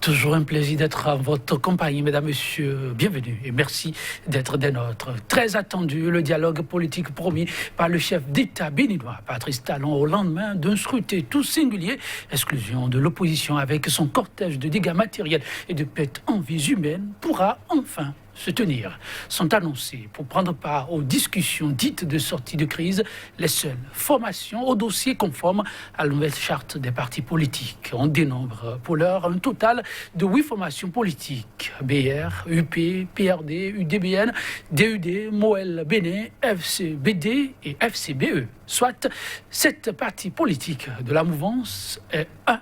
Toujours un plaisir d'être en votre compagnie, mesdames, messieurs. Bienvenue et merci d'être des nôtres. Très attendu, le dialogue politique promis par le chef d'État béninois, Patrice Talon, au lendemain d'un scrutin tout singulier, exclusion de l'opposition avec son cortège de dégâts matériels et de pertes en vies humaines, pourra enfin se tenir. Sont annoncés pour prendre part aux discussions dites de sortie de crise les seules formations au dossier conforme à la nouvelle charte des partis politiques. On dénombre pour l'heure un total de 8 formations politiques: BR, UP, PRD, UDBN, DUD, MOEL Bénin, FCBD et FCBE, soit 7 partis politiques de la mouvance et 1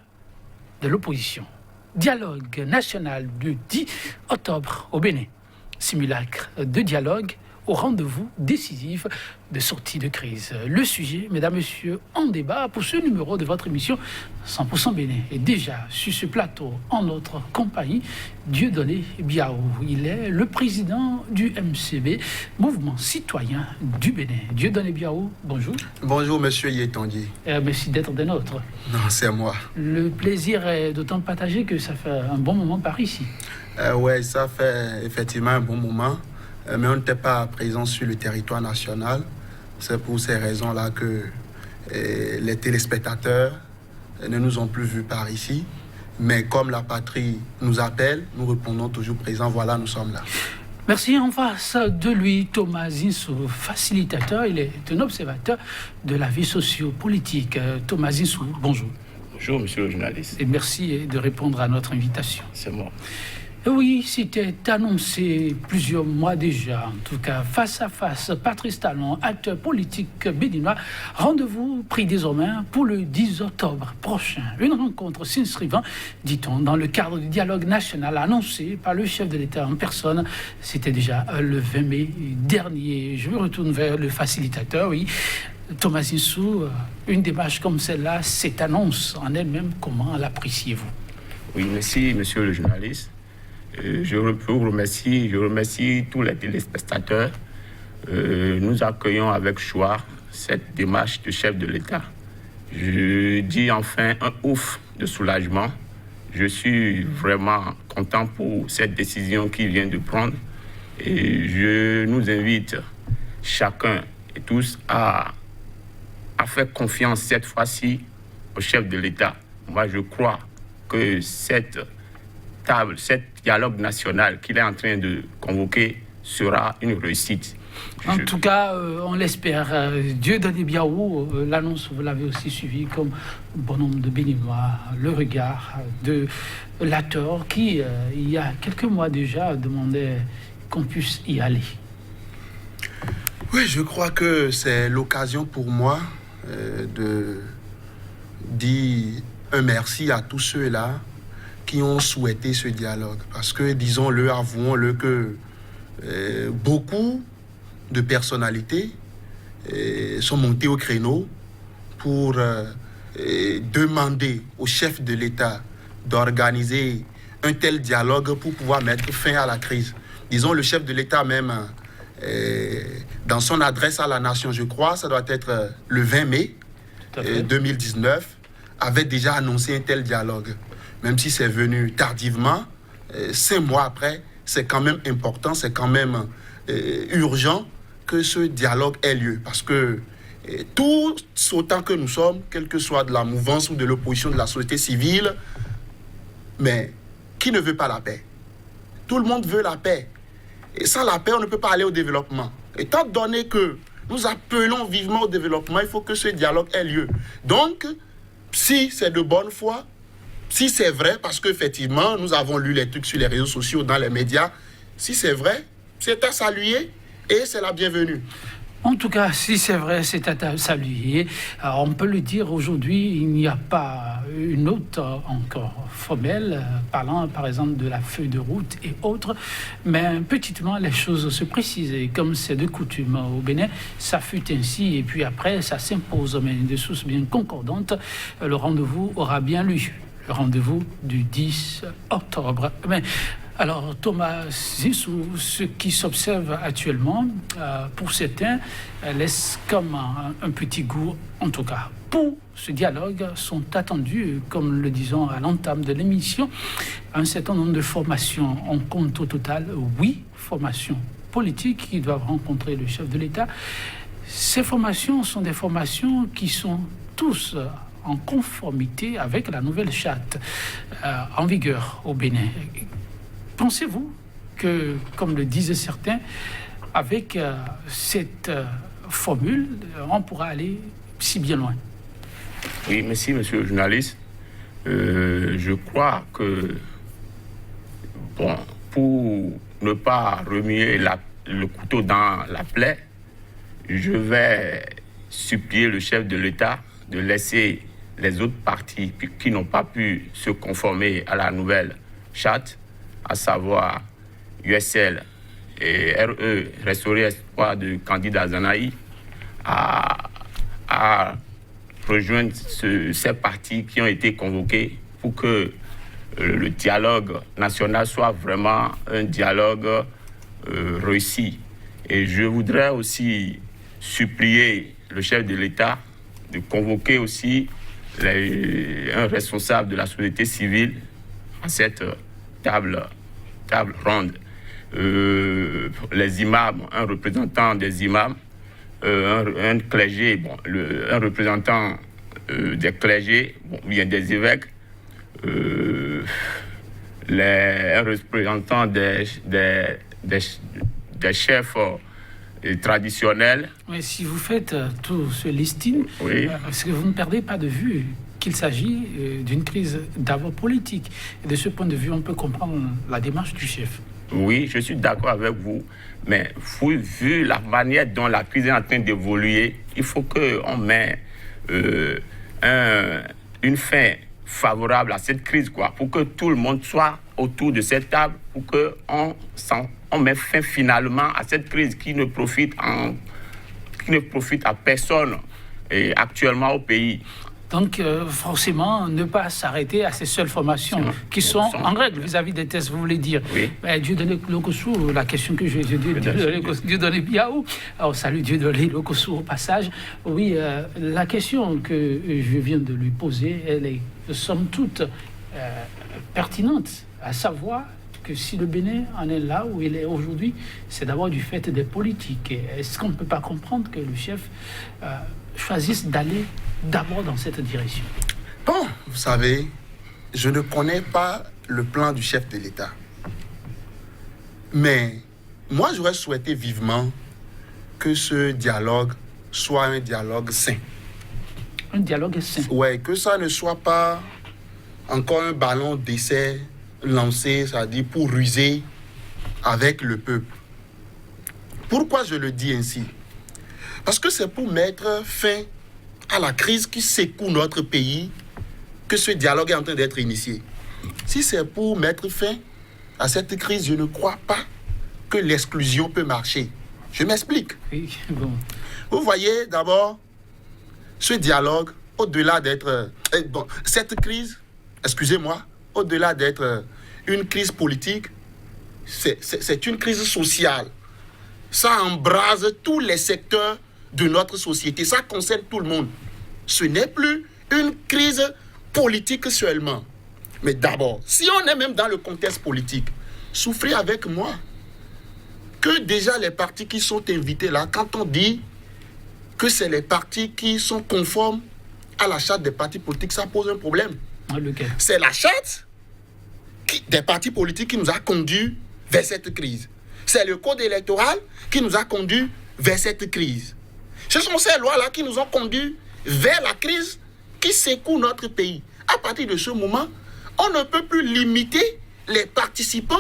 de l'opposition. Dialogue national du 10 octobre au Bénin. Simulacre de dialogue au rendez-vous décisif de sortie de crise. Le sujet, mesdames, messieurs, en débat pour ce numéro de votre émission 100% Bénin. Et déjà sur ce plateau, en notre compagnie, Dieudonné Biao. Il est le président du MCB, Mouvement Citoyen du Bénin. Dieudonné Biao, bonjour. Bonjour, monsieur Yétandier. Merci d'être des nôtres. Non, c'est moi. Le plaisir est d'autant partagé que ça fait un bon moment par ici. Oui, ça fait effectivement un bon moment, mais on n'était pas présent sur le territoire national. C'est pour ces raisons-là que les téléspectateurs ne nous ont plus vus par ici. Mais comme la patrie nous appelle, nous répondons toujours présents. Voilà, nous sommes là. Merci. En face de lui, Thomas Zinsou, facilitateur. Il est un observateur de la vie socio-politique. Thomas Zinsou, bonjour. Bonjour, monsieur le journaliste. Et merci de répondre à notre invitation. C'est moi. Oui, c'était annoncé plusieurs mois déjà, en tout cas, face à face. Patrice Talon, acteur politique béninois, rendez-vous pris désormais pour le 10 octobre prochain. Une rencontre s'inscrivant, dit-on, dans le cadre du dialogue national annoncé par le chef de l'État en personne. C'était déjà le 20 mai dernier. Je me retourne vers le facilitateur, oui. Thomas Zinsou, une démarche comme celle-là, cette annonce en elle-même, comment l'appréciez-vous? Oui, merci, monsieur le journaliste. Je vous remercie, tous les téléspectateurs. Nous accueillons avec joie cette démarche du chef de l'État. Je dis enfin un ouf de soulagement. Je suis vraiment content pour cette décision qu'il vient de prendre. Et je nous invite chacun et tous à faire confiance cette fois-ci au chef de l'État. Moi, je crois que cette dialogue national qu'il est en train de convoquer sera une réussite. En tout cas, on l'espère. Dieudonné Biao, l'annonce, vous l'avez aussi suivi comme bon nombre de Béninois, le regard de l'acteur qui, il y a quelques mois déjà, demandait qu'on puisse y aller. Oui, je crois que c'est l'occasion pour moi de dire un merci à tous ceux-là qui ont souhaité ce dialogue. Parce que, disons-le, avouons-le, que beaucoup de personnalités sont montées au créneau pour demander au chef de l'État d'organiser un tel dialogue pour pouvoir mettre fin à la crise. Disons, le chef de l'État même, dans son adresse à la nation, je crois, ça doit être le 20 mai 2019, avait déjà annoncé un tel dialogue. Même si c'est venu tardivement, 5 mois après, c'est quand même important, c'est quand même urgent que ce dialogue ait lieu. Parce que tous autant que nous sommes, quel que soit de la mouvance ou de l'opposition de la société civile, mais qui ne veut pas la paix? Tout le monde veut la paix. Et sans la paix, on ne peut pas aller au développement. Étant donné que nous appelons vivement au développement, il faut que ce dialogue ait lieu. Donc, si c'est de bonne foi, si c'est vrai, parce qu'effectivement, nous avons lu les trucs sur les réseaux sociaux, dans les médias, si c'est vrai, c'est à saluer et c'est la bienvenue. En tout cas, si c'est vrai, c'est à saluer. Alors, on peut le dire aujourd'hui, il n'y a pas une note encore formelle, parlant par exemple de la feuille de route et autres, mais petitement les choses se précisent. Et comme c'est de coutume au Bénin, ça fut ainsi, et puis après, ça s'impose, mais de sources bien concordantes, le rendez-vous aura bien lieu. le rendez-vous du 10 octobre. Mais, alors, Thomas Zissou, ce qui s'observe actuellement, pour certains, laisse comme un petit goût, en tout cas. Pour ce dialogue, sont attendus, comme le disons à l'entame de l'émission, un certain nombre de formations. On compte au total 8 formations politiques qui doivent rencontrer le chef de l'État. Ces formations sont des formations qui sont tous en conformité avec la nouvelle charte en vigueur au Bénin. Pensez-vous que, comme le disaient certains, avec cette formule, on pourra aller si bien loin? Oui, merci, monsieur le journaliste. Je crois que, bon, pour ne pas remuer le couteau dans la plaie, je vais supplier le chef de l'État de laisser les autres partis qui n'ont pas pu se conformer à la nouvelle charte, à savoir USL et RE, Restaurer Espoir de candidat Zanaï, à rejoindre ces partis qui ont été convoqués pour que le dialogue national soit vraiment un dialogue réussi. Et je voudrais aussi supplier le chef de l'État de convoquer aussi un responsable de la société civile à cette table ronde. Les imams, un représentant des imams, un clergé, un représentant des clergés, bien des évêques, un représentant des chefs traditionnels. Mais si vous faites tout ce listing, oui. Parce que vous ne perdez pas de vue qu'il s'agit d'une crise d'abord politique. Et de ce point de vue, on peut comprendre la démarche du chef. Oui, je suis d'accord avec vous. Mais vu la manière dont la crise est en train d'évoluer, il faut qu'on mette une fin favorable à cette crise, pour que tout le monde soit autour de cette table, pour qu'on mette fin finalement à cette crise qui ne profite à personne et actuellement au pays. Donc, forcément, ne pas s'arrêter à ces seules formations qui sont en règle vis-à-vis des tests, vous voulez dire. Oui. Dieudonné Lokossou, la question que je Dieudonné Biaou. Alors, salut Dieudonné Lokossou au passage. Oui, la question que je viens de lui poser, elle est, somme toute, pertinente, à savoir que si le Bénin en est là où il est aujourd'hui, c'est d'abord du fait des politiques. Est-ce qu'on ne peut pas comprendre que le chef choisisse d'aller d'abord dans cette direction? Bon, vous savez, je ne connais pas le plan du chef de l'État. Mais moi, j'aurais souhaité vivement que ce dialogue soit un dialogue sain. Un dialogue sain. Ouais, que ça ne soit pas encore un ballon d'essai lancé, c'est-à-dire pour ruser avec le peuple. Pourquoi je le dis ainsi? Parce que c'est pour mettre fin à la crise qui secoue notre pays que ce dialogue est en train d'être initié. Si c'est pour mettre fin à cette crise, je ne crois pas que l'exclusion peut marcher. Je m'explique. Oui, bon. Vous voyez d'abord, ce dialogue, au-delà d'être... cette crise, excusez-moi, au-delà d'être une crise politique, c'est une crise sociale. Ça embrase tous les secteurs de notre société. Ça concerne tout le monde. Ce n'est plus une crise politique seulement. Mais d'abord, si on est même dans le contexte politique, souffrez avec moi que déjà les partis qui sont invités là, quand on dit que c'est les partis qui sont conformes à la charte des partis politiques, ça pose un problème. Lequel? C'est la charte des partis politiques qui nous a conduits vers cette crise. C'est le code électoral qui nous a conduits vers cette crise. Ce sont ces lois-là qui nous ont conduits vers la crise qui secoue notre pays. À partir de ce moment, on ne peut plus limiter les participants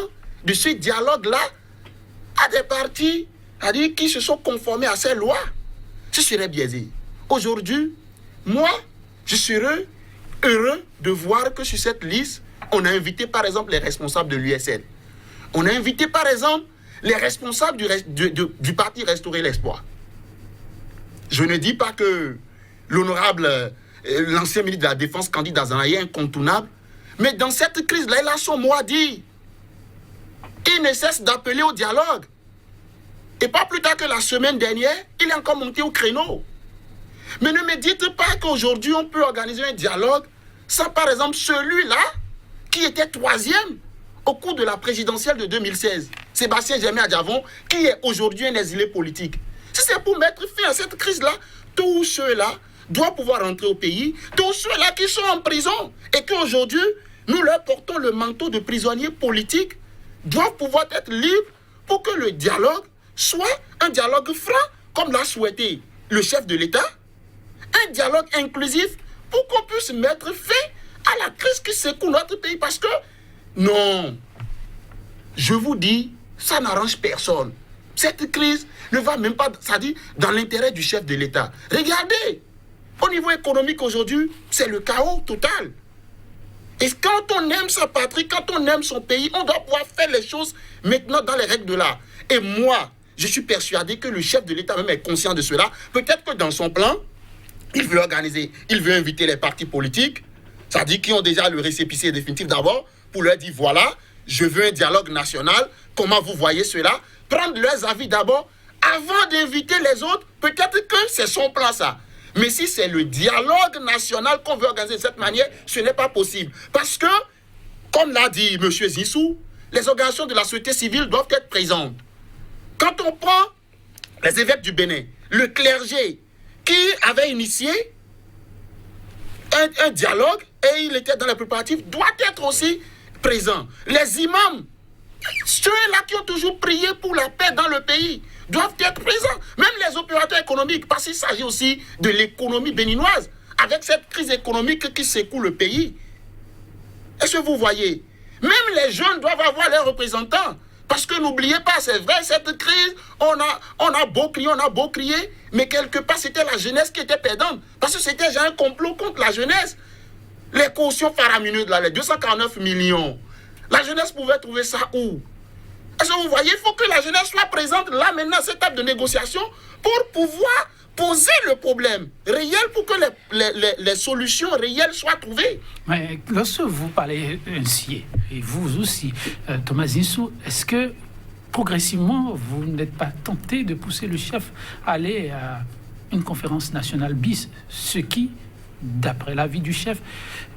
de ce dialogue-là à des partis c'est-à-dire qui se sont conformés à ces lois. Ce serait biaisé. Aujourd'hui, moi, je serais heureux de voir que sur cette liste, on a invité par exemple les responsables de l'USL. On a invité par exemple les responsables du parti Restaurer l'Espoir. Je ne dis pas que l'honorable, l'ancien ministre de la Défense, candidat Zanaï, est incontournable, Mais dans cette crise-là, il a son mot à dire. Il ne cesse d'appeler au dialogue. Et pas plus tard que la semaine dernière, il est encore monté au créneau. Mais ne me dites pas qu'aujourd'hui, on peut organiser un dialogue sans, par exemple, celui-là qui était 3e au cours de la présidentielle de 2016, Sébastien Germain Adjavon, qui est aujourd'hui un exilé politique. Si c'est pour mettre fin à cette crise-là, tous ceux-là doivent pouvoir rentrer au pays, tous ceux-là qui sont en prison, et qu'aujourd'hui, nous leur portons le manteau de prisonniers politiques, doivent pouvoir être libres pour que le dialogue soit un dialogue franc, comme l'a souhaité le chef de l'État, un dialogue inclusif pour qu'on puisse mettre fin à la crise qui secoue notre pays. Parce que, non, je vous dis, ça n'arrange personne. Cette crise ne va même pas, ça dit, dans l'intérêt du chef de l'État. Regardez, au niveau économique aujourd'hui, c'est le chaos total. Et quand on aime sa patrie, quand on aime son pays, on doit pouvoir faire les choses maintenant dans les règles de l'art. Et moi, je suis persuadé que le chef de l'État même est conscient de cela. Peut-être que dans son plan, il veut organiser, il veut inviter les partis politiques, c'est-à-dire qui ont déjà le récépissé définitif d'abord, pour leur dire, voilà, je veux un dialogue national, comment vous voyez cela? Prendre leurs avis d'abord, avant d'inviter les autres, peut-être que c'est son plan ça. Mais si c'est le dialogue national qu'on veut organiser de cette manière, ce n'est pas possible. Parce que, comme l'a dit M. Zinsou, les organisations de la société civile doivent être présentes. Quand on prend les évêques du Bénin, le clergé qui avait initié un dialogue et il était dans les préparatifs, doit être aussi présent. Les imams, ceux-là qui ont toujours prié pour la paix dans le pays, doivent être présents. Même les opérateurs économiques, parce qu'il s'agit aussi de l'économie béninoise, avec cette crise économique qui secoue le pays. Est-ce que vous voyez? Même les jeunes doivent avoir leurs représentants. Parce que n'oubliez pas, c'est vrai, cette crise, on a beau crier, mais quelque part, c'était la jeunesse qui était perdante. Parce que c'était déjà un complot contre la jeunesse. Les cautions faramineuses, là, les 249 millions, la jeunesse pouvait trouver ça où? Est-ce que vous voyez, il faut que la jeunesse soit présente là, maintenant, à cette table de négociation, pour pouvoir poser le problème réel, pour que les solutions réelles soient trouvées. Mais lorsque vous parlez ainsi, et vous aussi, Thomas Zinsou, est-ce que progressivement, vous n'êtes pas tenté de pousser le chef à aller à une conférence nationale bis, ce qui, d'après l'avis du chef,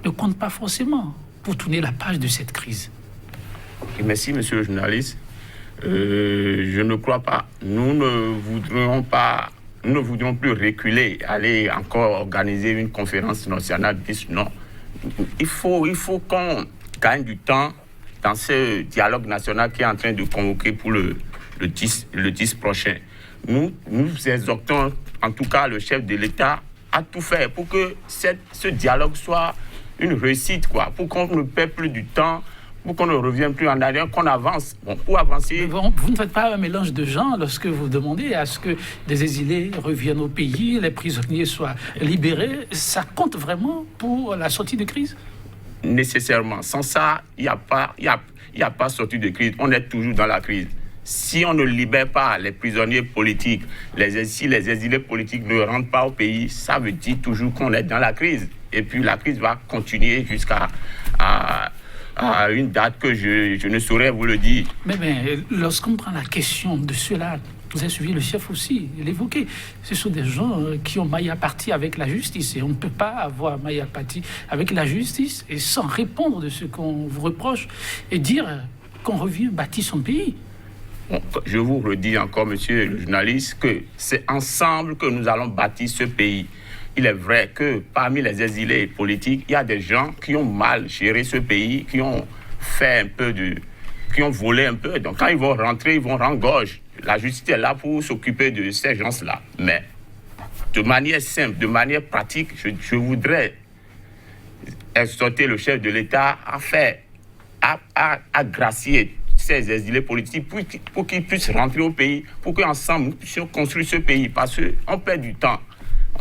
ne compte pas forcément pour tourner la page de cette crise? Merci, monsieur le journaliste. Je ne crois pas. Nous ne voudrions plus reculer, aller encore organiser une conférence nationale bis. Non. Il faut qu'on gagne du temps dans ce dialogue national qui est en train de convoquer pour le 10 prochain. Nous exhortons, en tout cas, le chef de l'État à tout faire pour que ce dialogue soit une réussite, quoi, pour qu'on ne perde plus du temps, pour qu'on ne revienne plus en arrière, qu'on avance. Bon, pour avancer... Vous ne faites pas un mélange de gens lorsque vous demandez à ce que des exilés reviennent au pays, les prisonniers soient libérés. Ça compte vraiment pour la sortie de crise? Nécessairement. Sans ça, il n'y a pas sortie de crise. On est toujours dans la crise. Si on ne libère pas les prisonniers politiques, si les exilés politiques ne rentrent pas au pays, ça veut dire toujours qu'on est dans la crise. Et puis la crise va continuer jusqu'à une date que je ne saurais vous le dire. Mais lorsqu'on prend la question de cela, vous avez suivi le chef aussi, l'évoquer. Ce sont des gens qui ont maille à partie avec la justice. Et on ne peut pas avoir maille à partie avec la justice et sans répondre de ce qu'on vous reproche et dire qu'on revient bâtir son pays. Bon, je vous redis encore, monsieur le journaliste, que c'est ensemble que nous allons bâtir ce pays. Il est vrai que parmi les exilés politiques, il y a des gens qui ont mal géré ce pays, qui ont volé un peu. Donc quand ils vont rentrer, ils vont rendre gorge. La justice est là pour s'occuper de ces gens-là. Mais de manière simple, de manière pratique, je voudrais exhorter le chef de l'État à gracier ces exilés politiques pour qu'ils puissent rentrer au pays, pour qu'ensemble nous puissions construire ce pays. Parce qu'on perd du temps.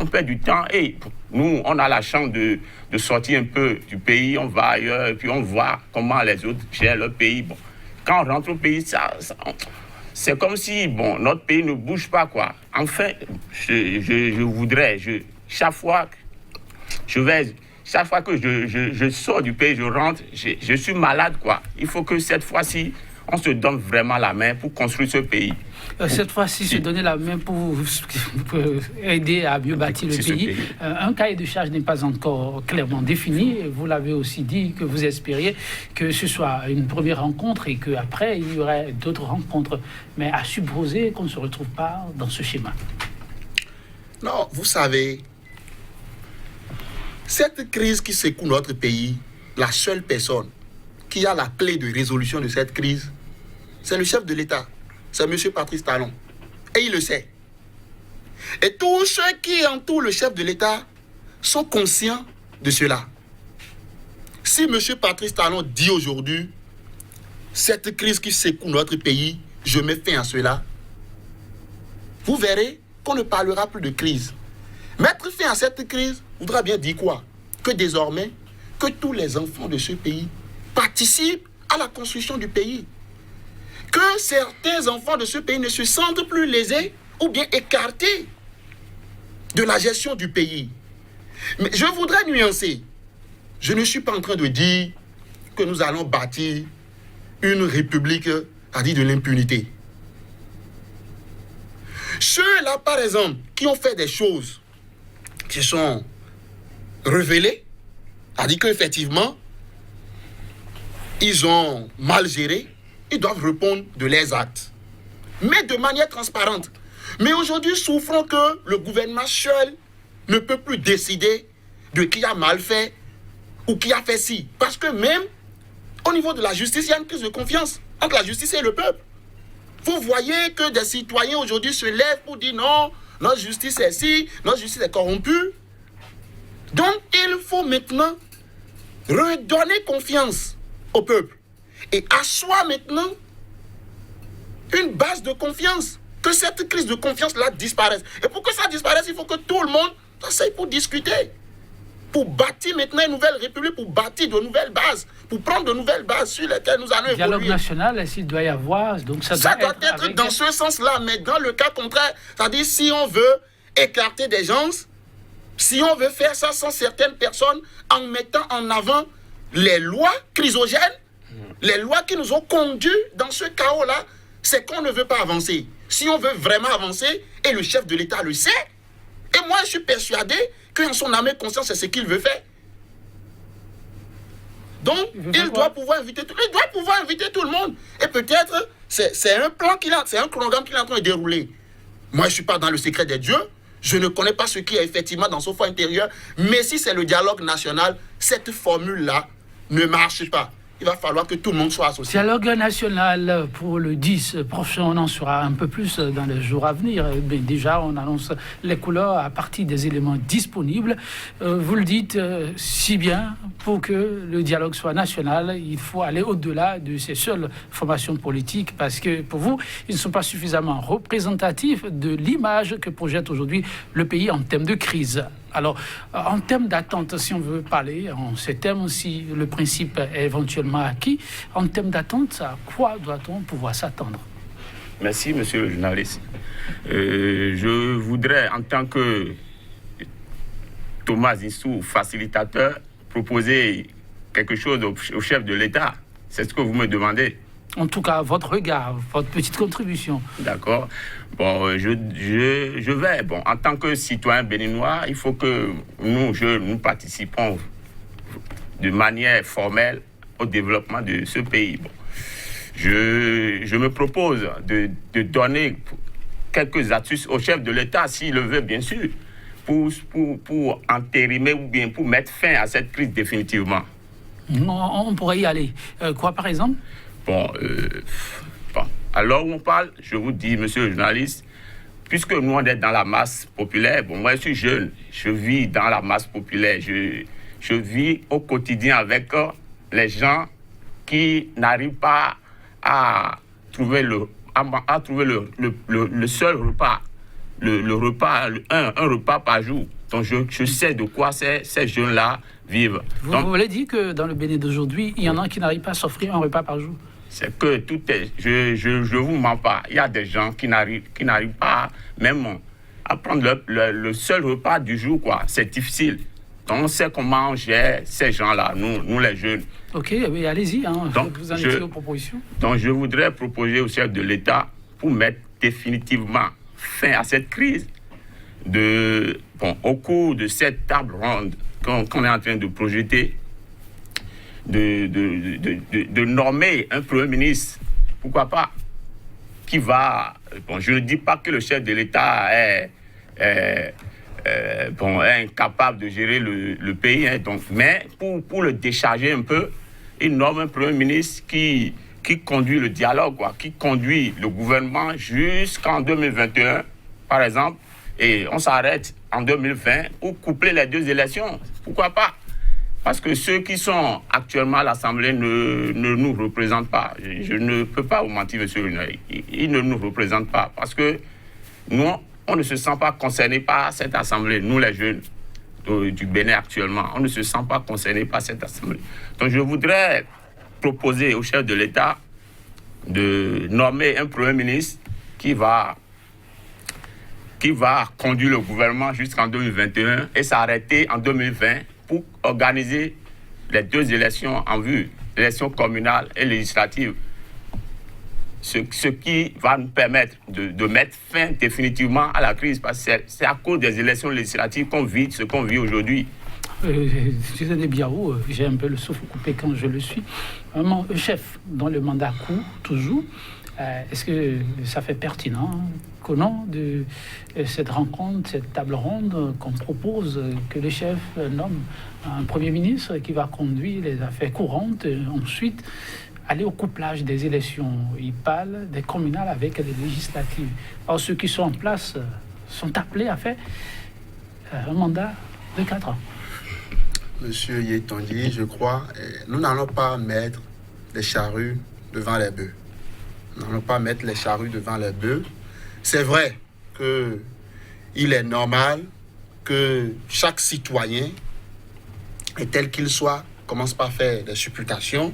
On perd du temps et nous, on a la chance de sortir un peu du pays, on va ailleurs et puis on voit comment les autres gèrent leur pays. Bon, quand on rentre au pays, c'est comme si notre pays ne bouge pas, quoi. Enfin, je voudrais, chaque fois, je vais chaque fois que je sors du pays, je rentre, je suis malade, quoi. Il faut que cette fois-ci, on se donne vraiment la main pour construire ce pays. Cette fois-ci, se donner la main pour aider à mieux bâtir le pays. Un cahier de charge n'est pas encore clairement défini. Vous l'avez aussi dit que vous espériez que ce soit une première rencontre et qu'après, il y aurait d'autres rencontres. Mais à supposer qu'on ne se retrouve pas dans ce schéma. Non, vous savez, cette crise qui secoue notre pays, la seule personne qui a la clé de résolution de cette crise, c'est le chef de l'État, c'est M. Patrice Talon. Et il le sait. Et tous ceux qui entourent le chef de l'État sont conscients de cela. Si M. Patrice Talon dit aujourd'hui, cette crise qui secoue notre pays, je mets fin à cela, vous verrez qu'on ne parlera plus de crise. Mettre fin à cette crise voudra bien dire quoi? Que désormais, que tous les enfants de ce pays participent à la construction du pays. Que certains enfants de ce pays ne se sentent plus lésés ou bien écartés de la gestion du pays. Mais je voudrais nuancer. Je ne suis pas en train de dire que nous allons bâtir une république, à dire de l'impunité. Ceux-là, par exemple, qui ont fait des choses qui sont révélées, à dire qu'effectivement, ils ont mal géré, ils doivent répondre de leurs actes. Mais de manière transparente. Mais aujourd'hui, souffrons que le gouvernement seul ne peut plus décider de qui a mal fait ou qui a fait ci. Parce que même au niveau de la justice, il y a une crise de confiance entre la justice et le peuple. Vous voyez que des citoyens aujourd'hui se lèvent pour dire non, notre justice est ci, notre justice est corrompue. Donc, il faut maintenant redonner confiance au peuple et asseoir maintenant une base de confiance, que cette crise de confiance-là disparaisse. Et pour que ça disparaisse, il faut que tout le monde s'asseye pour discuter, pour bâtir maintenant une nouvelle république, pour bâtir de nouvelles bases, pour prendre de nouvelles bases sur lesquelles nous allons évoluer. Dialogue national, s'il doit y avoir, donc ça doit être dans ce sens-là, mais dans le cas contraire, c'est-à-dire si on veut écarter des gens, si on veut faire ça sans certaines personnes, en mettant en avant les lois chrysogènes, les lois qui nous ont conduits dans ce chaos-là, c'est qu'on ne veut pas avancer. Si on veut vraiment avancer, et le chef de l'État le sait, et moi je suis persuadé qu'en son âme et conscience, c'est ce qu'il veut faire. Donc, il doit pouvoir inviter tout le monde. Et peut-être, c'est un plan c'est un programme qu'il est en train de dérouler. Moi, je ne suis pas dans le secret des dieux. Je ne connais pas ce qui est effectivement dans son fond intérieur. Mais si c'est le dialogue national, cette formule-là ne marche pas. Il va falloir que tout le monde soit associé. Dialogue national pour le 10 prochain, on en saura un peu plus dans les jours à venir. Mais déjà, on annonce les couleurs à partir des éléments disponibles. Vous le dites si bien, pour que le dialogue soit national, il faut aller au-delà de ces seules formations politiques, parce que pour vous, ils ne sont pas suffisamment représentatifs de l'image que projette aujourd'hui le pays en termes de crise. Alors, en termes d'attente, si on veut parler en ces termes, si le principe est éventuellement acquis, en termes d'attente, à quoi doit-on pouvoir s'attendre? Merci, monsieur le journaliste. Je voudrais, en tant que Thomas Issou, facilitateur, proposer quelque chose au chef de l'État. C'est ce que vous me demandez. En tout cas, votre regard, votre petite contribution. D'accord. Bon, je vais. Bon, en tant que citoyen béninois, il faut que nous participons de manière formelle au développement de ce pays. Bon, je me propose de donner quelques astuces au chef de l'État, s'il le veut, bien sûr, pour entérimer ou bien pour mettre fin à cette crise définitivement. On pourrait y aller. Quoi, par exemple? Bon, alors on parle, je vous dis, monsieur le journaliste, puisque nous on est dans la masse populaire, bon, moi je suis jeune, je vis dans la masse populaire, je vis au quotidien avec les gens qui n'arrivent pas à trouver le seul repas, le repas, un repas par jour. Donc je sais de quoi ces jeunes-là vivent. Vous voulez dire que dans le Bénin d'aujourd'hui, il y en a qui n'arrivent pas à s'offrir un repas par jour? C'est que tout est... Je vous mens pas. Il y a des gens qui n'arrivent pas même à prendre le seul repas du jour, quoi. C'est difficile. Donc, on sait comment on gère ces gens-là, nous les jeunes. Ok, oui, allez-y, hein. Donc, vous en étiez aux propositions. Donc, je voudrais proposer au chef de l'État, pour mettre définitivement fin à cette crise, au cours de cette table ronde qu'on est en train de projeter, de normer un Premier ministre, pourquoi pas, qui va... je ne dis pas que le chef de l'État est incapable de gérer le pays, hein, mais pour le décharger un peu, il nomme un Premier ministre qui conduit le dialogue, qui conduit le gouvernement jusqu'en 2021, par exemple, et on s'arrête en 2020 pour coupler les deux élections. Pourquoi pas? Parce que ceux qui sont actuellement à l'Assemblée ne nous représentent pas. Je ne peux pas vous mentir, monsieur Lunay. Ils ne nous représentent pas. Parce que nous, on ne se sent pas concernés par cette Assemblée, nous les jeunes du Bénin actuellement. On ne se sent pas concernés par cette Assemblée. Donc je voudrais proposer au chef de l'État de nommer un Premier ministre qui va conduire le gouvernement jusqu'en 2021 et s'arrêter en 2020 pour organiser les deux élections en vue, l'élection communale et législative. Ce qui va nous permettre de mettre fin définitivement à la crise, parce que c'est à cause des élections législatives qu'on vit ce qu'on vit aujourd'hui. Suzanne Biao, j'ai un peu le souffle coupé quand je le suis. Vraiment, chef, dont le mandat court toujours, est-ce que ça fait pertinent qu'au nom de cette rencontre, cette table ronde, qu'on propose que le chef nomme un Premier ministre qui va conduire les affaires courantes, et ensuite aller au couplage des élections. Il parle des communales avec les législatives. Or, ceux qui sont en place sont appelés à faire un mandat de 4 ans. Monsieur Yetondi, je crois, nous n'allons pas mettre les charrues devant les bœufs. Nous n'allons pas mettre les charrues devant les bœufs. C'est vrai qu'il est normal que chaque citoyen, et tel qu'il soit, commence par faire des supputations,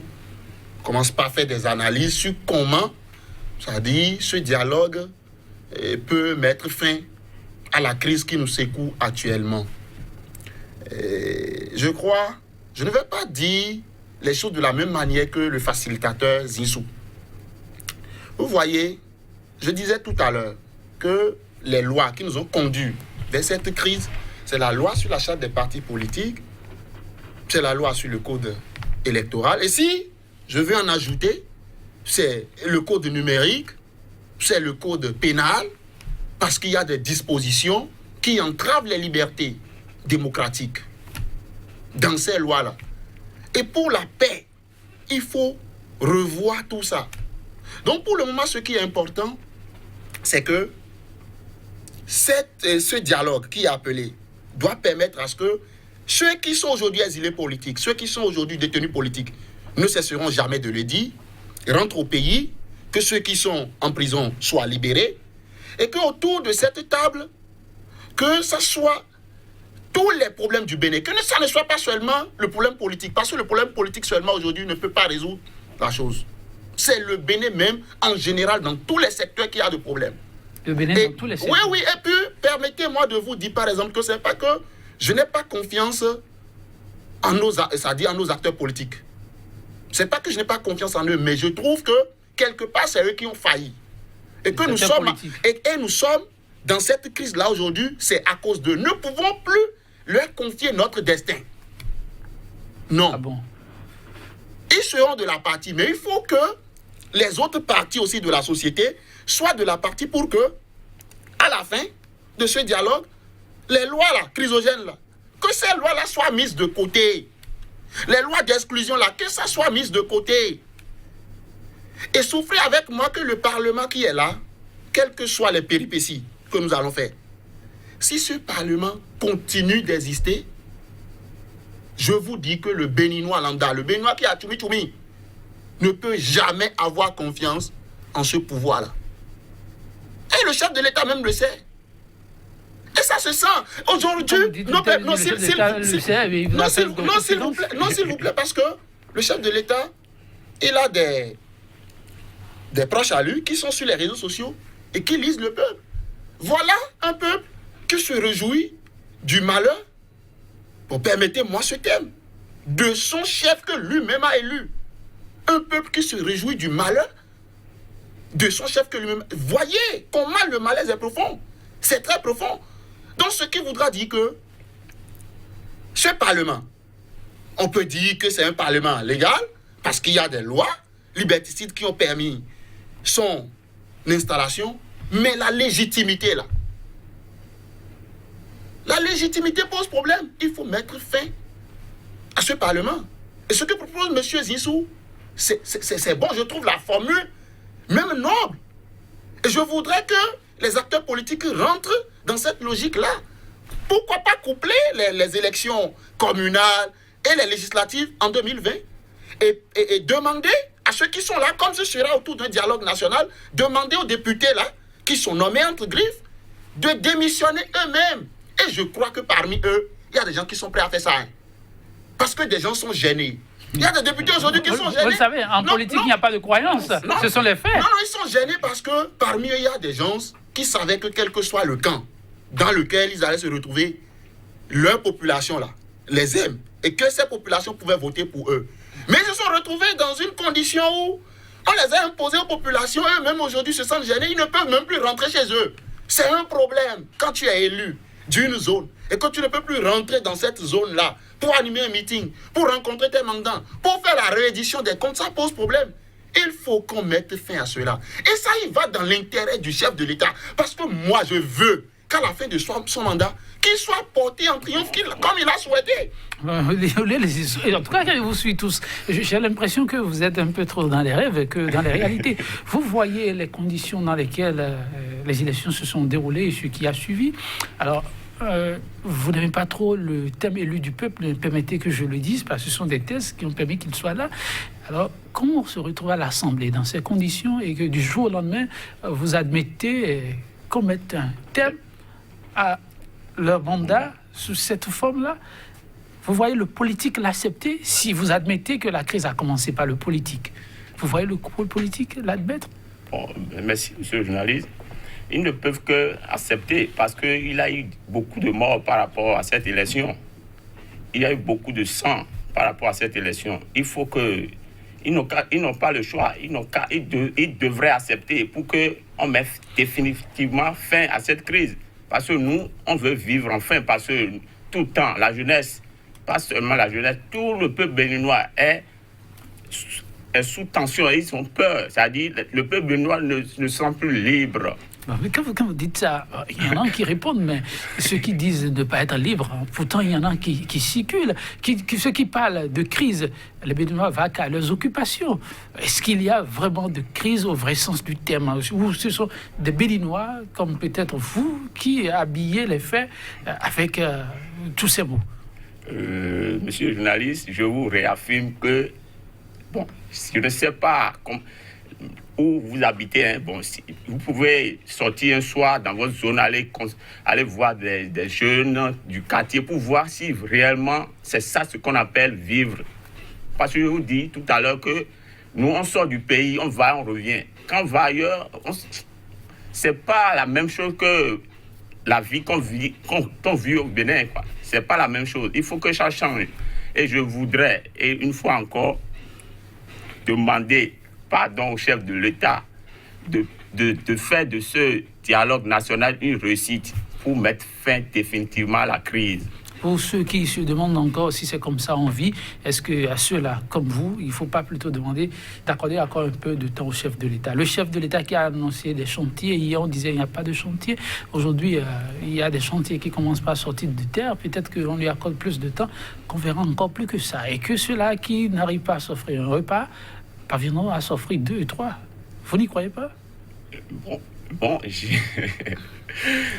commence par faire des analyses sur comment, c'est-à-dire ce dialogue peut mettre fin à la crise qui nous secoue actuellement. Je crois, je ne vais pas dire les choses de la même manière que le facilitateur Zinsou. Vous voyez, je disais tout à l'heure que les lois qui nous ont conduits vers cette crise, c'est la loi sur la charte des partis politiques, c'est la loi sur le code électoral. Et si je veux en ajouter, c'est le code numérique, c'est le code pénal, parce qu'il y a des dispositions qui entravent les libertés démocratiques dans ces lois-là. Et pour la paix, il faut revoir tout ça. Donc pour le moment, ce qui est important, c'est que ce dialogue qui est appelé doit permettre à ce que ceux qui sont aujourd'hui exilés politiques, ceux qui sont aujourd'hui détenus politiques, ne cesseront jamais de le dire, rentrent au pays, que ceux qui sont en prison soient libérés, et qu'autour de cette table, que ça soit tous les problèmes du Bénin, que ça ne soit pas seulement le problème politique, parce que le problème politique seulement aujourd'hui ne peut pas résoudre la chose. C'est le Bénin même, en général, dans tous les secteurs qu'il y a de problèmes. Le Bénin dans tous les secteurs. Oui, et puis permettez-moi de vous dire par exemple que c'est pas que je n'ai pas confiance en nos acteurs politiques. C'est pas que je n'ai pas confiance en eux, mais je trouve que quelque part c'est eux qui ont failli. Et que nous sommes dans cette crise-là aujourd'hui, c'est à cause d'eux. Nous ne pouvons plus leur confier notre destin. Non. Ah bon? Ils seront de la partie, mais il faut que les autres parties aussi de la société soient de la partie pour que, à la fin de ce dialogue, les lois là, chrysogènes là, que ces lois-là soient mises de côté. Les lois d'exclusion là, que ça soit mis de côté. Et souffrez avec moi que le Parlement qui est là, quelles que soient les péripéties que nous allons faire, si ce Parlement continue d'exister, je vous dis que le Béninois lambda, le Béninois qui a Tchoumi, ne peut jamais avoir confiance en ce pouvoir-là. Et le chef de l'État même le sait. Et ça se sent. Aujourd'hui, non, s'il vous plaît, parce que le chef de l'État, il a des proches à lui qui sont sur les réseaux sociaux et qui lisent le peuple. Voilà un peuple qui se réjouit du malheur Bon, permettez-moi ce thème. De son chef que lui-même a élu. Un peuple qui se réjouit du malheur de son chef que lui-même... Voyez comment le malaise est profond. C'est très profond. Donc, ce qui voudra dire que ce Parlement, on peut dire que c'est un Parlement légal parce qu'il y a des lois liberticides qui ont permis son installation, mais la légitimité, là, la légitimité pose problème. Il faut mettre fin à ce Parlement. Et ce que propose M. Zissou, c'est bon, je trouve la formule même noble. Et je voudrais que les acteurs politiques rentrent dans cette logique-là. Pourquoi pas coupler les élections communales et les législatives en 2020 et demander à ceux qui sont là, comme ce sera autour d'un dialogue national, demander aux députés là, qui sont nommés entre griffes, de démissionner eux-mêmes. Et je crois que parmi eux, il y a des gens qui sont prêts à faire ça. Hein. Parce que des gens sont gênés. Il y a des députés aujourd'hui qui sont gênés. Vous le savez, en politique, il n'y a pas de croyance. Ce sont les faits. Non, ils sont gênés parce que parmi eux, il y a des gens qui savaient que quel que soit le camp dans lequel ils allaient se retrouver, leur population là les aime et que ces populations pouvaient voter pour eux. Mais ils se sont retrouvés dans une condition où on les a imposés aux populations, eux-mêmes aujourd'hui se sentent gênés, ils ne peuvent même plus rentrer chez eux. C'est un problème quand tu es élu d'une zone et que tu ne peux plus rentrer dans cette zone-là pour animer un meeting, pour rencontrer tes mandants, pour faire la réédition des comptes, ça pose problème. Il faut qu'on mette fin à cela. Et ça, il va dans l'intérêt du chef de l'État. Parce que moi, je veux qu'à la fin de son mandat, qu'il soit porté en triomphe comme il a souhaité. En tout cas, je vous suis tous. J'ai l'impression que vous êtes un peu trop dans les rêves que dans les réalités. Vous voyez les conditions dans lesquelles les élections se sont déroulées et ce qui a suivi. Alors, vous n'aimez pas trop le thème élu du peuple, permettez que je le dise, parce que ce sont des thèses qui ont permis qu'il soit là. Alors, comment on se retrouve à l'Assemblée dans ces conditions et que du jour au lendemain, vous admettez qu'on mette un thème à leur mandat sous cette forme-là? Vous voyez le politique l'accepter si vous admettez que la crise a commencé par le politique. Vous voyez le politique l'admettre? Bon, merci, monsieur le journaliste. Ils ne peuvent que accepter parce qu'il y a eu beaucoup de morts par rapport à cette élection. Il y a eu beaucoup de sang par rapport à cette élection. Il faut que... Ils n'ont pas le choix. Ils devraient accepter pour qu'on mette définitivement fin à cette crise. Parce que nous, on veut vivre enfin, parce que tout le temps, la jeunesse, pas seulement la jeunesse, tout le peuple béninois est sous tension et ils ont peur. C'est-à-dire, le peuple béninois ne se sent plus libre. Mais quand vous dites ça, il y en a qui répondent, mais ceux qui disent ne pas être libres, pourtant il y en a qui circulent, ceux qui parlent de crise, les Béninois vaquent à leurs occupations. Est-ce qu'il y a vraiment de crise au vrai sens du terme? Ou ce sont des Béninois, comme peut-être vous, qui habillez les faits avec tous ces mots? Monsieur le journaliste, je vous réaffirme que, bon, je ne sais pas où vous habitez, hein. Bon, vous pouvez sortir un soir dans votre zone, aller voir des jeunes du quartier pour voir si réellement c'est ça ce qu'on appelle vivre. Parce que je vous dis tout à l'heure que nous, on sort du pays, on va, on revient. Quand on va ailleurs, c'est pas la même chose que la vie qu'on vit au Bénin, quoi. C'est pas la même chose. Il faut que ça change. Et je voudrais, et une fois encore, demander pardon au chef de l'État de faire de ce dialogue national une réussite pour mettre fin définitivement à la crise. Pour ceux qui se demandent encore si c'est comme ça en vie, est-ce qu'à ceux-là, comme vous, il ne faut pas plutôt demander d'accorder encore un peu de temps au chef de l'État? Le chef de l'État qui a annoncé des chantiers, hier on disait qu'il n'y a pas de chantier. Aujourd'hui, il y a des chantiers qui commencent par sortir de terre. Peut-être qu'on lui accorde plus de temps, qu'on verra encore plus que ça. Et que ceux-là qui n'arrivent pas à s'offrir un repas parviendront à s'offrir 2 et 3. Vous n'y croyez pas? Bon,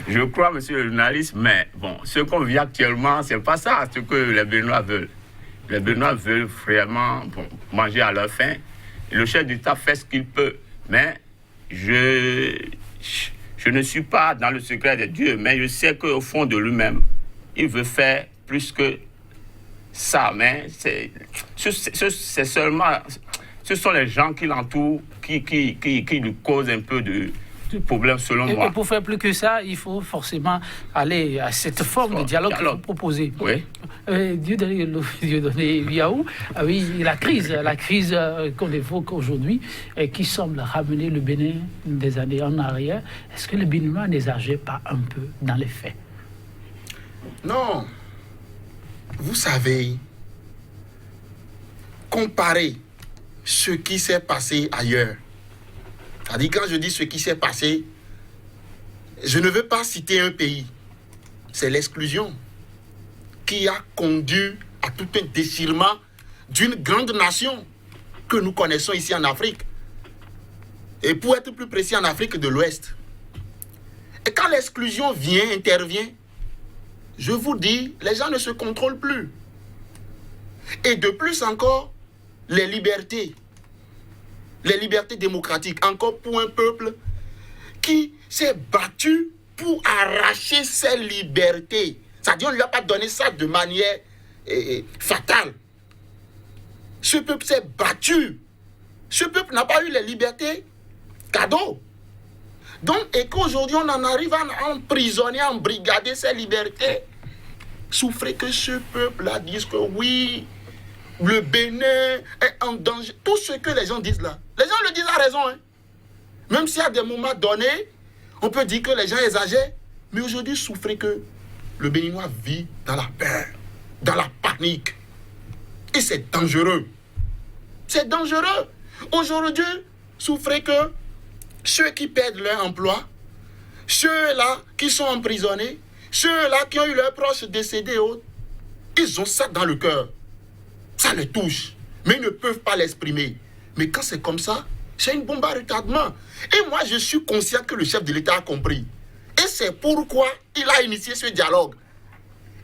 je crois, monsieur le journaliste, mais bon, ce qu'on vit actuellement, c'est pas ça, ce que les Béninois veulent. Les Béninois veulent vraiment manger à leur faim. Le chef d'État fait ce qu'il peut, mais je ne suis pas dans le secret de Dieu, mais je sais qu'au fond de lui-même, il veut faire plus que ça, mais c'est seulement... Ce sont les gens qui l'entourent, qui lui causent un peu de problème selon moi. Et pour faire plus que ça, il faut forcément aller à cette forme de dialogue que vous proposez. Oui. Dieudonné Biaou, oui, la crise qu'on évoque aujourd'hui, qui semble ramener le Bénin des années en arrière, est-ce que le Béninois n'exagère pas un peu dans les faits? Non. Vous savez, comparer ce qui s'est passé ailleurs, c'est-à-dire quand je dis ce qui s'est passé, je ne veux pas citer un pays, c'est l'exclusion qui a conduit à tout un déchirement d'une grande nation que nous connaissons ici en Afrique. Et pour être plus précis, en Afrique de l'Ouest. Et quand l'exclusion intervient, je vous dis, les gens ne se contrôlent plus. Et de plus encore, les libertés démocratiques, encore pour un peuple qui s'est battu pour arracher ses libertés. C'est-à-dire, on ne lui a pas donné ça de manière fatale. Ce peuple s'est battu. Ce peuple n'a pas eu les libertés cadeaux. Donc, et qu'aujourd'hui, on en arrive à emprisonner, à embrigader ses libertés. Souffrez que ce peuple-là dise que oui, le Bénin est en danger. Tout ce que les gens disent là, les gens le disent à raison. Hein. Même si à des moments donnés, on peut dire que les gens exagèrent. Mais aujourd'hui, souffrez que le Béninois vit dans la peur, dans la panique. Et c'est dangereux. C'est dangereux. Aujourd'hui, souffrez que ceux qui perdent leur emploi, ceux-là qui sont emprisonnés, ceux-là qui ont eu leurs proches décédés, ils ont ça dans le cœur. Ça les touche. Mais ils ne peuvent pas l'exprimer. Mais quand c'est comme ça, c'est une bombe à retardement. Et moi, je suis conscient que le chef de l'État a compris. Et c'est pourquoi il a initié ce dialogue.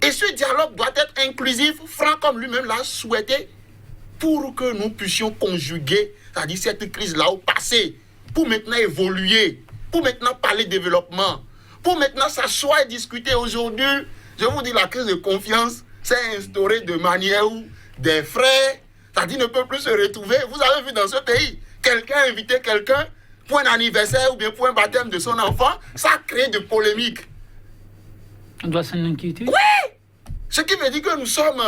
Et ce dialogue doit être inclusif, franc comme lui-même l'a souhaité, pour que nous puissions conjuguer, c'est-à-dire cette crise-là au passé, pour maintenant évoluer, pour maintenant parler développement, pour maintenant s'asseoir et discuter. Aujourd'hui, je vous dis, la crise de confiance s'est instaurée de manière où des frères, c'est-à-dire ne peuvent plus se retrouver. Vous avez vu dans ce pays, quelqu'un a invité quelqu'un pour un anniversaire ou bien pour un baptême de son enfant, ça a créé de polémiques. On doit s'en inquiéter. Oui! Ce qui veut dire que nous sommes...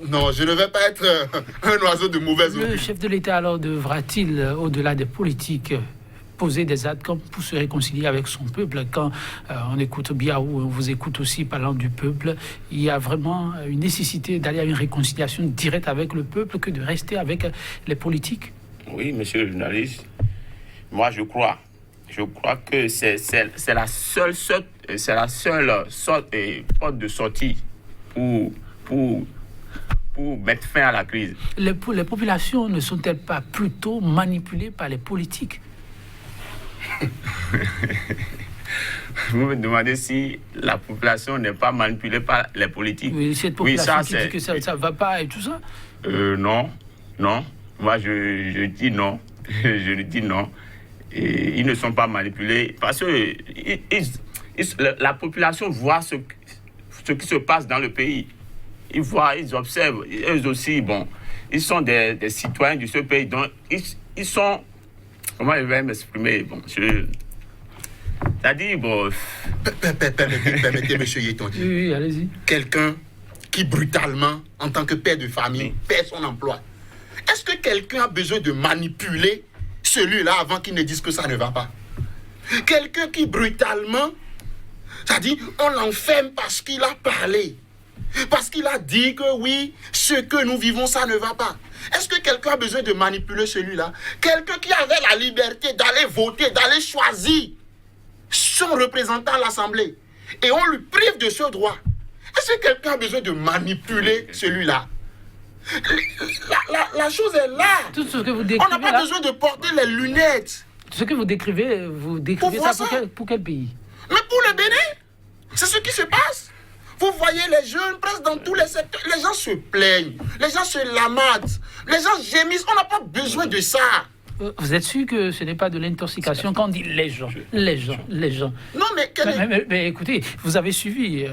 non, je ne vais pas être un oiseau de mauvaise augure. Le chef de l'État, alors, devra-t-il, au-delà des politiques, poser des actes comme pour se réconcilier avec son peuple? Quand on écoute Biaou, on vous écoute aussi parlant du peuple, il y a vraiment une nécessité d'aller à une réconciliation directe avec le peuple que de rester avec les politiques? Oui, monsieur le journaliste, moi je crois que c'est la seule porte de sortie pour mettre fin à la crise. Les populations ne sont-elles pas plutôt manipulées par les politiques? Vous me demandez si la population n'est pas manipulée par les politiques. Oui, cette population qui dit que ça ne va pas et tout ça? Non. Moi, je dis non. Je dis non. Et ils ne sont pas manipulés parce que la population voit ce qui se passe dans le pays. Ils voient, ils observent. Eux aussi, bon, ils sont des citoyens de ce pays. Donc, ils sont... Comment je vais m'exprimer? Bon, c'est-à-dire, bon... Permettez, monsieur Yetonji. Oui, allez-y. Quelqu'un qui brutalement, en tant que père de famille, perd son emploi. Est-ce que quelqu'un a besoin de manipuler celui-là avant qu'il ne dise que ça ne va pas? Quelqu'un qui brutalement, c'est-à-dire, on l'enferme parce qu'il a parlé. Parce qu'il a dit que oui, ce que nous vivons, ça ne va pas. Est-ce que quelqu'un a besoin de manipuler celui-là? Quelqu'un qui avait la liberté d'aller voter, d'aller choisir son représentant à l'Assemblée. Et on lui prive de ce droit. Est-ce que quelqu'un a besoin de manipuler celui-là? La chose est là. Tout ce que vous décrivez, on n'a pas besoin de porter les lunettes. Ce que vous décrivez ça pour quel pays? Mais pour le Bénin, c'est ce qui se passe. Vous voyez les jeunes, presque dans tous les secteurs, les gens se plaignent, les gens se lamentent, les gens gémissent. On n'a pas besoin de ça. Vous êtes sûr que ce n'est pas de l'intoxication quand on dit les gens? Non, mais... Mais écoutez, vous avez suivi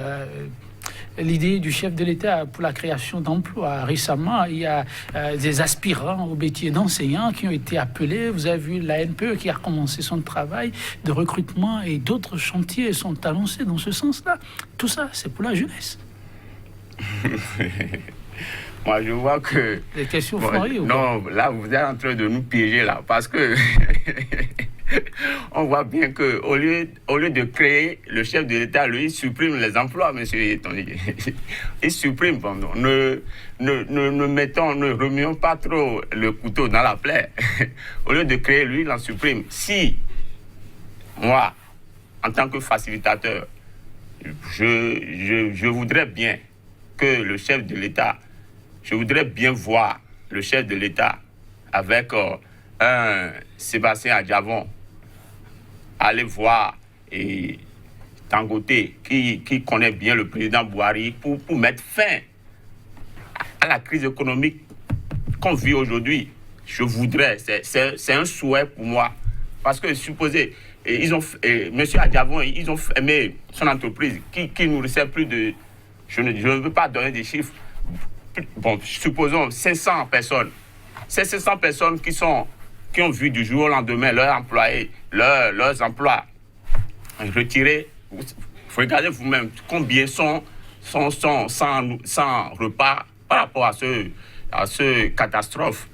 l'idée du chef de l'État pour la création d'emplois. Récemment, il y a des aspirants au métier d'enseignant qui ont été appelés. Vous avez vu la NPE qui a commencé son travail de recrutement et d'autres chantiers sont annoncés dans ce sens-là. Tout ça, c'est pour la jeunesse. Moi, je vois que... Les questions fleuries, non, là, vous êtes en train de nous piéger, là, parce que... on voit bien qu'au lieu de créer, le chef de l'État, lui, il supprime les emplois, monsieur Yetonji. Il supprime, pardon. Ne remuons pas trop le couteau dans la plaie. Au lieu de créer, lui, il en supprime. Si, moi, en tant que facilitateur, je voudrais bien que le chef de l'État, je voudrais bien voir le chef de l'État avec un Sébastien Adjavon aller voir et Dangote qui connaît bien le président Buhari pour mettre fin à la crise économique qu'on vit aujourd'hui. Je voudrais, c'est un souhait pour moi. Parce que supposez, M. Adjavon, ils ont fermé son entreprise qui nourrissait plus de... Je ne veux pas donner des chiffres. Bon, supposons 500 personnes. Ces 500 personnes qui ont vu du jour au lendemain leurs emplois retirés. Regardez vous-même combien sont sans repas par rapport à ce catastrophe.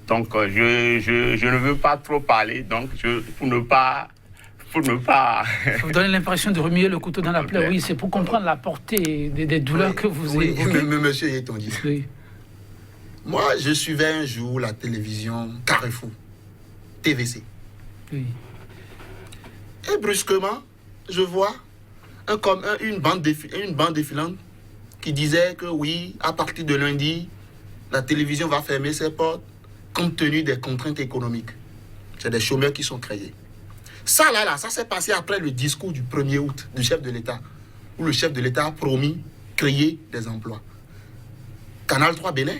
Donc, je ne veux pas trop parler, donc pour ne pas... Vous donnez l'impression de remuer le couteau dans la plaie. Oui, c'est pour comprendre la portée des douleurs que vous évoquez. Monsieur Yetonji. Oui. Moi, je suivais un jour la télévision Carrefour, TVC. Oui. Et brusquement, je vois une bande défilante qui disait que oui, à partir de lundi, la télévision va fermer ses portes compte tenu des contraintes économiques. C'est des chômeurs qui sont créés. Ça s'est passé après le discours du 1er août du chef de l'État, où le chef de l'État a promis créer des emplois. Canal 3 Bénin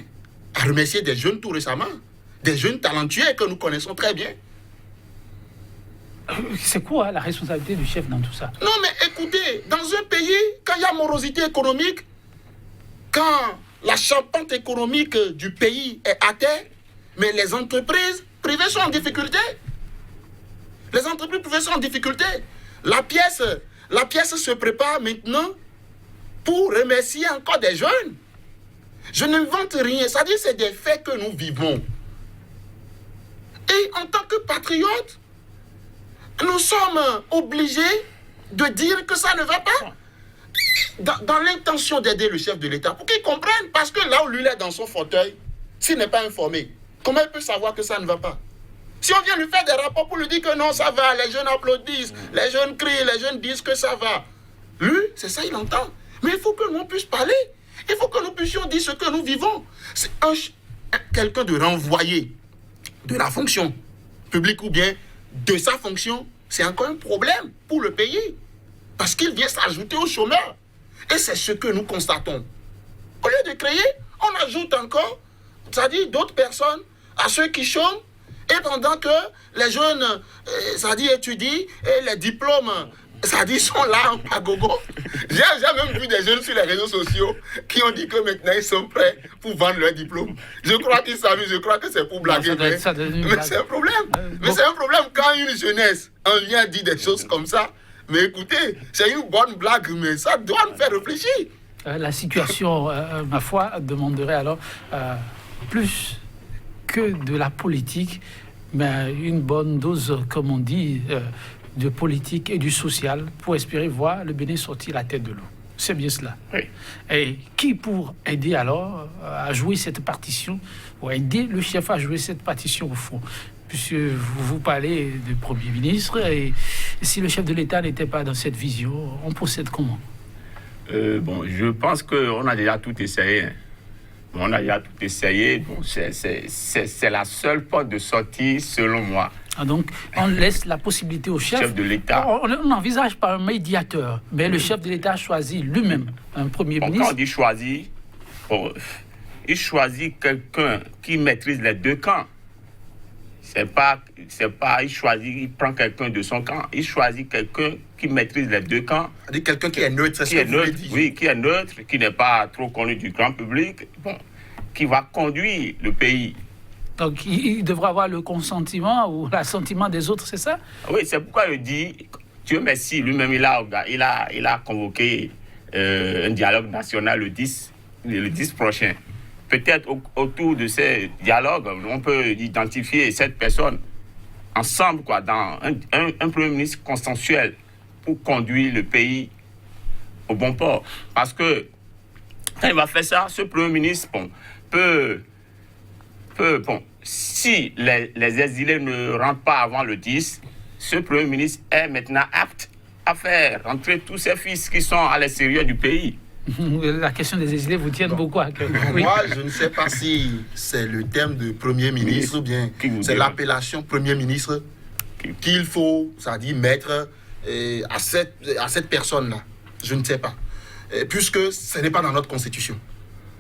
a remercié des jeunes tout récemment, des jeunes talentueux que nous connaissons très bien. C'est quoi la responsabilité du chef dans tout ça? Non, mais écoutez, dans un pays, quand il y a morosité économique, quand la charpente économique du pays est à terre, mais les entreprises privées sont en difficulté. Les entreprises privées sont en difficulté. La pièce se prépare maintenant pour remercier encore des jeunes. Je n'invente rien. C'est-à-dire c'est des faits que nous vivons. Et en tant que patriotes, nous sommes obligés de dire que ça ne va pas. Dans l'intention d'aider le chef de l'État, pour qu'il comprenne. Parce que là où lui est dans son fauteuil, s'il n'est pas informé, comment il peut savoir que ça ne va pas? Si on vient lui faire des rapports pour lui dire que non, ça va, les jeunes applaudissent, les jeunes crient, les jeunes disent que ça va. Lui, c'est ça, il entend. Mais il faut que nous puissions parler. Il faut que nous puissions dire ce que nous vivons. C'est quelqu'un de renvoyer de la fonction publique ou bien de sa fonction. C'est encore un problème pour le pays. Parce qu'il vient s'ajouter aux chômeurs. Et c'est ce que nous constatons. Au lieu de créer, on ajoute encore, c'est-à-dire d'autres personnes à ceux qui chôment. Et pendant que les jeunes, c'est-à-dire étudient, et les diplômes, c'est-à-dire sont là à gogo. J'ai même vu des jeunes sur les réseaux sociaux qui ont dit que maintenant ils sont prêts pour vendre leur diplôme. Je crois qu'ils s'amusent, je crois que c'est pour blaguer. Non, mais c'est un problème. Mais c'est un problème quand une jeunesse en vient dire des choses comme ça. Mais écoutez, c'est une bonne blague, mais ça doit nous faire réfléchir. La situation, ma foi, demanderait alors plus que de la politique, mais une bonne dose, comme on dit, de politique et du social pour espérer voir le Bénin sortir la tête de l'eau. C'est bien cela. Oui. Et qui pour aider alors à jouer cette partition, ou aider le chef à jouer cette partition au fond? Puisque vous parlez du Premier ministre, et si le chef de l'État n'était pas dans cette vision, on procède comment? Je pense qu'on a déjà tout essayé. Hein. On a déjà tout essayé. Bon, c'est la seule porte de sortie, selon moi. Ah, donc, on laisse la possibilité au chef de l'État. On n'envisage pas un médiateur, mais le chef de l'État a choisi lui-même un Premier ministre. Quand on dit choisi, il choisit quelqu'un qui maîtrise les deux camps. c'est pas, il prend quelqu'un de son camp, il choisit quelqu'un qui maîtrise les deux camps. C'est-à-dire quelqu'un qui est neutre, c'est ce Qui que est vous neutre, voulez dire. oui, qui est neutre, qui n'est pas trop connu du grand public, bon, qui va conduire le pays. Donc, il devra avoir le consentement ou l'assentiment des autres, c'est ça? Oui, c'est pourquoi je dis, Dieu merci, lui-même, il a convoqué un dialogue national le 10 prochain. Peut-être autour de ces dialogues, on peut identifier cette personne ensemble, quoi, dans un Premier ministre consensuel pour conduire le pays au bon port. Parce que quand il va faire ça, ce Premier ministre peut si les exilés ne rentrent pas avant le 10, ce Premier ministre est maintenant apte à faire rentrer tous ses fils qui sont à l'extérieur du pays. La question des exilés vous tient beaucoup à cœur. Oui. Moi, je ne sais pas si c'est le terme de Premier ministre ou bien c'est l'appellation Premier ministre qu'il faut, c'est-à-dire mettre à cette personne-là. Je ne sais pas. Puisque ce n'est pas dans notre Constitution.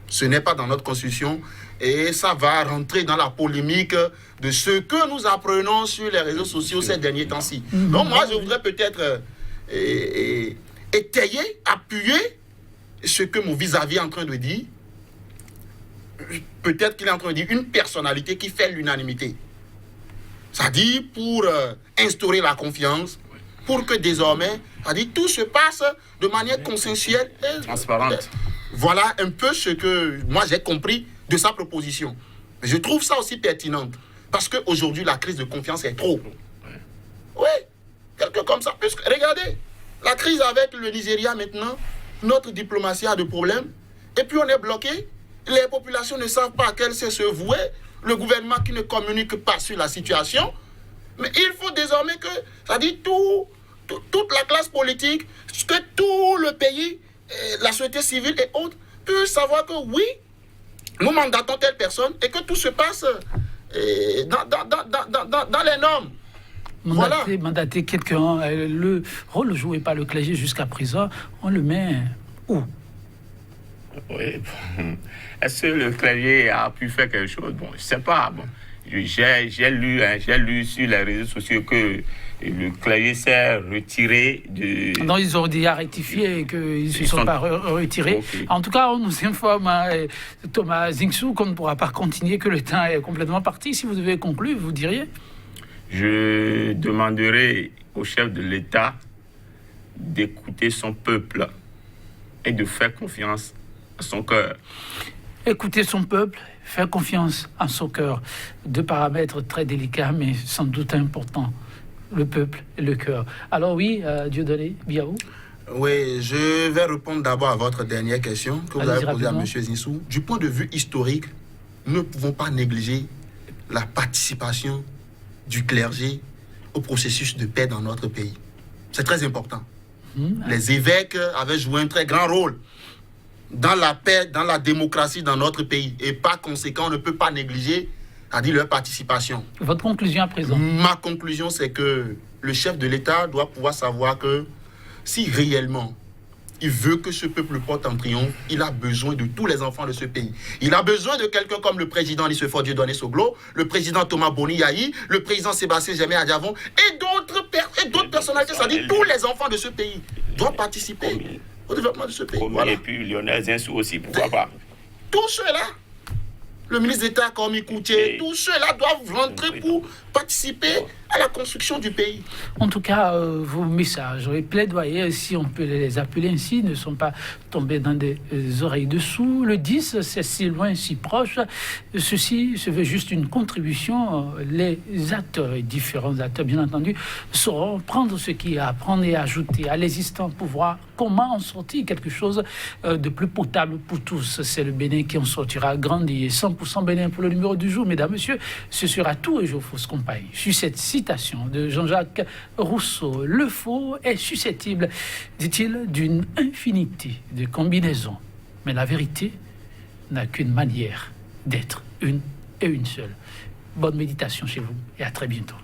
Ce n'est pas dans notre Constitution et ça va rentrer dans la polémique de ce que nous apprenons sur les réseaux sociaux ces derniers temps-ci. Donc moi, je voudrais peut-être étayer, appuyer ce que mon vis-à-vis est en train de dire. Peut-être qu'il est en train de dire une personnalité qui fait l'unanimité. C'est-à-dire pour instaurer la confiance, pour que désormais, c'est-à-dire tout se passe de manière consensuelle et transparente. Voilà un peu ce que moi j'ai compris de sa proposition. Mais je trouve ça aussi pertinente. Parce qu'aujourd'hui, la crise de confiance est trop. Oui, quelque comme ça. Puisque, regardez, la crise avec le Nigeria maintenant, notre diplomatie a des problèmes. Et puis on est bloqué. Les populations ne savent pas à quel c'est se vouer. Le gouvernement qui ne communique pas sur la situation. Mais il faut désormais que, c'est-à-dire toute la classe politique, que tout le pays, la société civile et autres, puissent savoir que oui, nous mandatons telle personne et que tout se passe dans les normes. Mandater quelqu'un, le rôle joué par le clergé jusqu'à présent, on le met où? Oui. Est-ce que le clergé a pu faire quelque chose? Bon, je ne sais pas. Bon, j'ai lu sur les réseaux sociaux que le clergé s'est retiré de... Non, ils ont dit à rectifier et qu'ils ne se sont pas retirés. Okay. En tout cas, on nous informe, Thomas Zingsou, qu'on ne pourra pas continuer, que le temps est complètement parti. Si vous devez conclure, vous diriez? Je demanderai au chef de l'État d'écouter son peuple et de faire confiance à son cœur. Écouter son peuple, faire confiance à son cœur. Deux paramètres très délicats, mais sans doute importants. Le peuple et le cœur. Alors oui, Dieudonné Biaou. Oui, je vais répondre d'abord à votre dernière question que vous avez posée à M. Zinsou. Du point de vue historique, nous ne pouvons pas négliger la participation du clergé au processus de paix dans notre pays. C'est très important. Les évêques avaient joué un très grand rôle dans la paix, dans la démocratie dans notre pays. Et par conséquent, on ne peut pas négliger leur participation. Votre conclusion à présent? Ma conclusion, c'est que le chef de l'État doit pouvoir savoir que si réellement il veut que ce peuple porte en triomphe, il a besoin de tous les enfants de ce pays. Il a besoin de quelqu'un comme le président Nicéphore Dieudonné Soglo, le président Thomas Boni Yahi, le président Sébastien Germain Adjavon et d'autres personnalités, c'est-à-dire tous les enfants de ce pays doivent participer au développement de ce pays. Voilà. Et puis Lionel Zinsou aussi, pourquoi pas? Tous ceux-là, le ministre d'État Komi Koutié, tous ceux-là doivent rentrer pour participer à la construction du pays. En tout cas, vos messages et plaidoyers, si on peut les appeler ainsi, ne sont pas tombés dans des oreilles dessous. Le 10, c'est si loin, si proche. Ceci se veut juste une contribution. Les acteurs, et différents acteurs, bien entendu, sauront prendre ce qu'il y a à prendre et ajouter à l'existant pour voir comment en sortir quelque chose de plus potable pour tous. C'est le Bénin qui en sortira grandi. 100% Bénin pour le numéro du jour, mesdames, messieurs. Ce sera tout et je vous fausse compagnie. Sur cette citation de Jean-Jacques Rousseau, le faux est susceptible, dit-il, d'une infinité de combinaisons. Mais la vérité n'a qu'une manière d'être, une et une seule. Bonne méditation chez vous et à très bientôt.